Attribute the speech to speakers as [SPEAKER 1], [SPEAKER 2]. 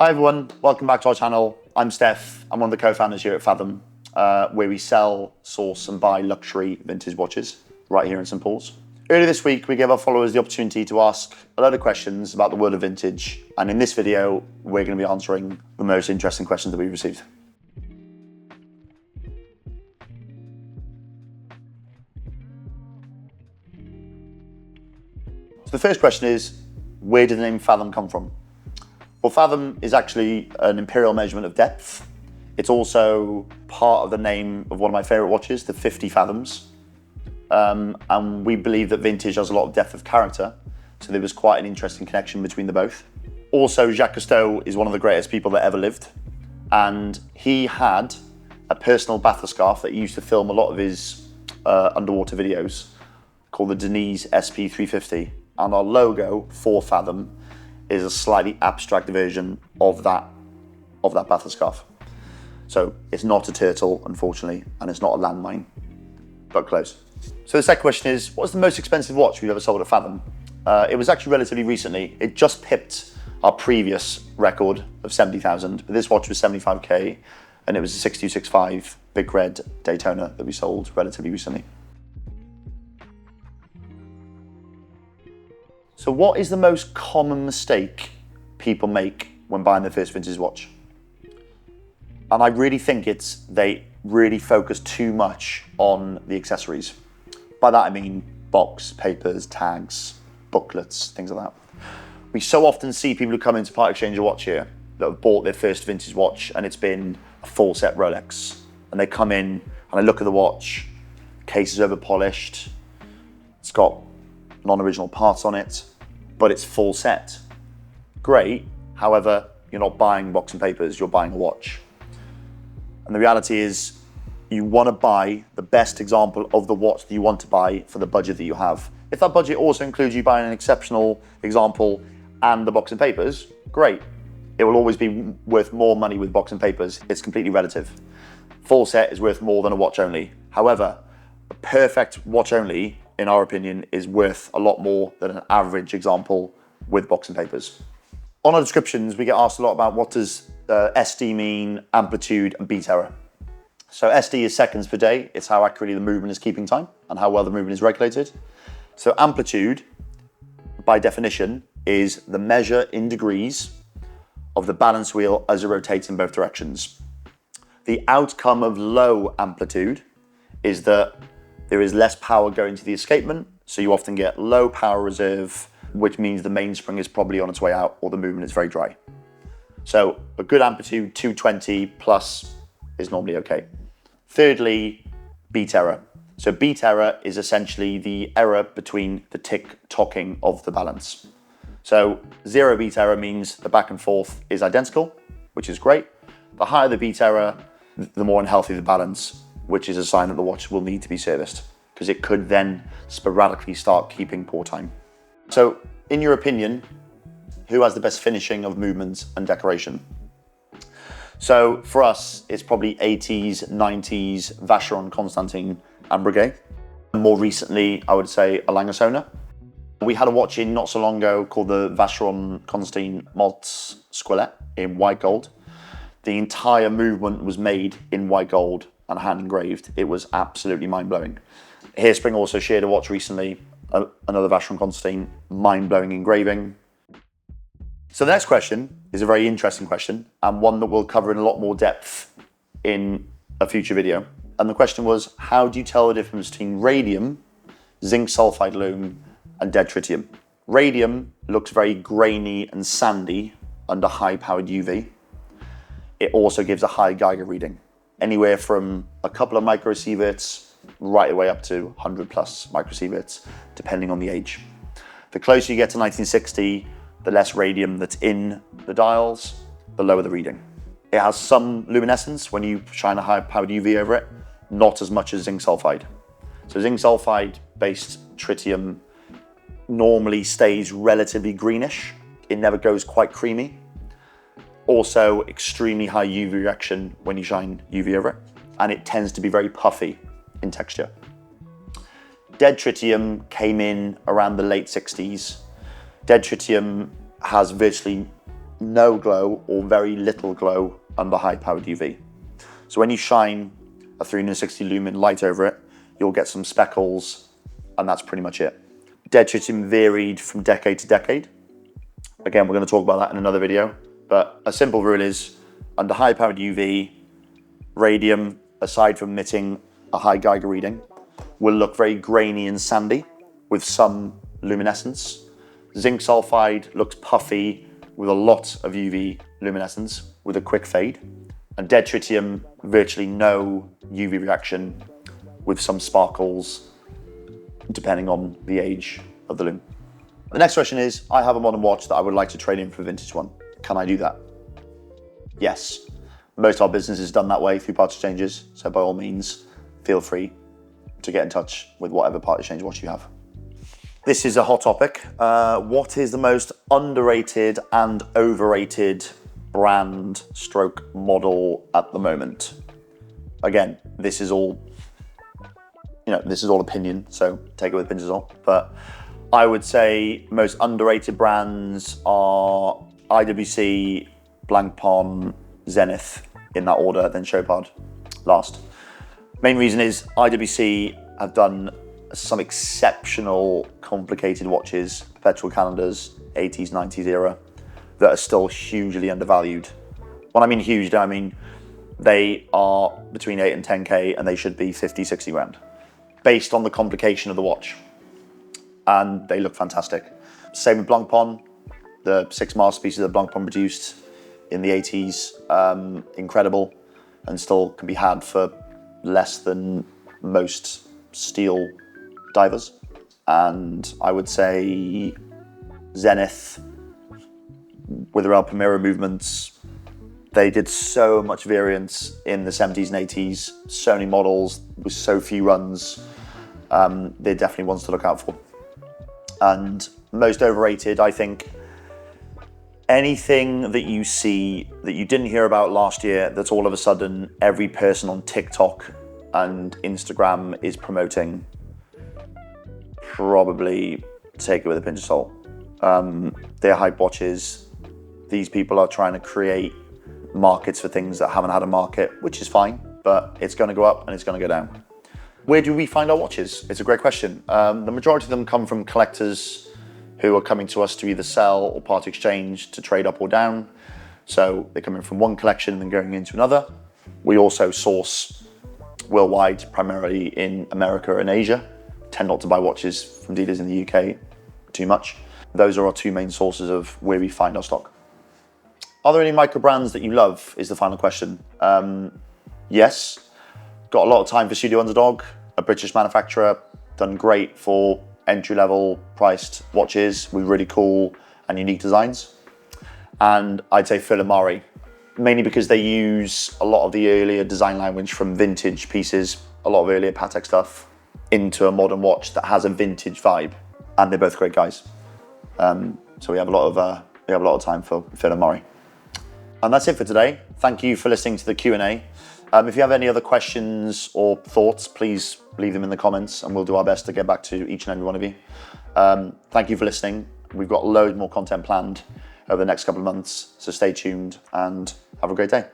[SPEAKER 1] Hi everyone, welcome back to our channel. I'm Steph, I'm one of the co-founders here at Fathom, where we sell, source and buy luxury vintage watches right here in St Paul's. Earlier this week, we gave our followers the opportunity to ask a load of questions about the world of vintage, and in this video, we're going to be answering the most interesting questions that we've received. So the first question is, where did the name Fathom come from? Well, Fathom is actually an imperial measurement of depth. It's also part of the name of one of my favorite watches, the 50 Fathoms. And we believe that vintage has a lot of depth of character. So there was quite an interesting connection between the both. Also, Jacques Cousteau is one of the greatest people that ever lived. And he had a personal bathoscarf that he used to film a lot of his underwater videos called the Denise SP350. And our logo for Fathom is a slightly abstract version of that bathoscarf. So it's not a turtle, unfortunately, and it's not a landmine, but close. So the second question is, what's the most expensive watch we've ever sold at Fathom? It was actually relatively recently. It just pipped our previous record of 70,000, but this watch was 75K, and it was a 6265 Big Red Daytona that we sold relatively recently. So what is the most common mistake people make when buying their first vintage watch? And I really think it's they really focus too much on the accessories. By that I mean box, papers, tags, booklets, things like that. We so often see people who come into part exchange a watch here that have bought their first vintage watch and it's been a full set Rolex. And they come in and I look at the watch, case is over polished, it's got non-original parts on it, but it's full set. Great, however, you're not buying box and papers, you're buying a watch. And the reality is, you want to buy the best example of the watch that you want to buy for the budget that you have. If that budget also includes you buying an exceptional example and the box and papers, great. It will always be worth more money with box and papers. It's completely relative. Full set is worth more than a watch only. However, a perfect watch only, in our opinion, is worth a lot more than an average example with box and papers. On our descriptions, we get asked a lot about what does SD mean, amplitude and beat error. So SD is seconds per day. It's how accurately the movement is keeping time and how well the movement is regulated. So amplitude, by definition, is the measure in degrees of the balance wheel as it rotates in both directions. The outcome of low amplitude is that there is less power going to the escapement, so you often get low power reserve, which means the mainspring is probably on its way out or the movement is very dry. So a good amplitude, 220 plus, is normally okay. Thirdly, beat error. So beat error is essentially the error between the tick-tocking of the balance. So zero beat error means the back and forth is identical, which is great. The higher the beat error, the more unhealthy the balance, which is a sign that the watch will need to be serviced because it could then sporadically start keeping poor time. So in your opinion, who has the best finishing of movements and decoration? So for us, it's probably 80s, 90s, Vacheron Constantin and Breguet. More recently, I would say a Langasona. We had a watch in not so long ago called the Vacheron Constantin Maltz Squelette in white gold. The entire movement was made in white gold and hand engraved. It was absolutely mind-blowing. Hairspring also shared a watch recently, another Vacheron Constantin, mind-blowing engraving. So the next question is a very interesting question and one that we'll cover in a lot more depth in a future video. And the question was, how do you tell the difference between radium, zinc sulphide lume, and dead tritium? Radium looks very grainy and sandy under high-powered UV. It also gives a high Geiger reading, anywhere from a couple of microsieverts right the way up to 100 plus microsieverts, depending on the age. The closer you get to 1960, the less radium that's in the dials, the lower the reading. It has some luminescence when you shine a high-powered UV over it, not as much as zinc sulphide. So zinc sulphide-based tritium normally stays relatively greenish. It never goes quite creamy. Also, extremely high UV reaction when you shine UV over it, and it tends to be very puffy in texture. Dead tritium came in around the late 60s. Dead tritium has virtually no glow or very little glow under high-powered UV. So when you shine a 360 lumen light over it, you'll get some speckles, and that's pretty much it. Dead tritium varied from decade to decade. Again, we're going to talk about that in another video, but a simple rule is under high-powered UV, radium, aside from emitting a high Geiger reading, will look very grainy and sandy with some luminescence. Zinc sulphide looks puffy with a lot of UV luminescence with a quick fade. And dead tritium, virtually no UV reaction with some sparkles, depending on the age of the lume. The next question is, I have a modern watch that I would like to trade in for a vintage one. Can I do that? Yes. Most of our business is done that way through part exchanges, so by all means, feel free to get in touch with whatever part exchange watch you have. This is a hot topic. What is the most underrated and overrated brand stroke model at the moment? Again, this is all opinion, so take it with a pinch of salt. But I would say most underrated brands are IWC, Blancpain, Zenith, in that order, then Chopard last. Main reason is IWC have done some exceptional complicated watches, perpetual calendars, 80s, 90s era, that are still hugely undervalued. When I mean huge, I mean they are between 8 and 10K and they should be 50, 60 grand, based on the complication of the watch. And they look fantastic. Same with Blancpain, the 6 masterpieces that Blancpain produced in the 80s, incredible, and still can be had for less than most steel divers. And I would say Zenith, with their Alpamira movements, they did so much variance in the 70s and 80s, so many models with so few runs. They're definitely ones to look out for. And most overrated, I think, anything that you see that you didn't hear about last year, that's all of a sudden every person on TikTok and Instagram is promoting, probably take it with a pinch of salt. They're hype watches. These people are trying to create markets for things that haven't had a market, which is fine, but it's going to go up and it's going to go down. Where do we find our watches? It's a great question. The majority of them come from collectors who are coming to us to either sell or part exchange to trade up or down. So they're coming from one collection and then going into another. We also source worldwide, primarily in America and Asia. Tend not to buy watches from dealers in the UK too much. Those are our two main sources of where we find our stock. Are there any micro brands that you love, is the final question. Yes, got a lot of time for Studio Underdog, a British manufacturer, done great for entry-level priced watches with really cool and unique designs. And I'd say Philomari, mainly because they use a lot of the earlier design language from vintage pieces, a lot of earlier Patek stuff, into a modern watch that has a vintage vibe. And they're both great guys. So we have a lot of time for Philomari. And that's it for today. Thank you for listening to the Q&A. If you have any other questions or thoughts, please leave them in the comments and we'll do our best to get back to each and every one of you. Thank you for listening. We've got loads more content planned over the next couple of months, so stay tuned and have a great day.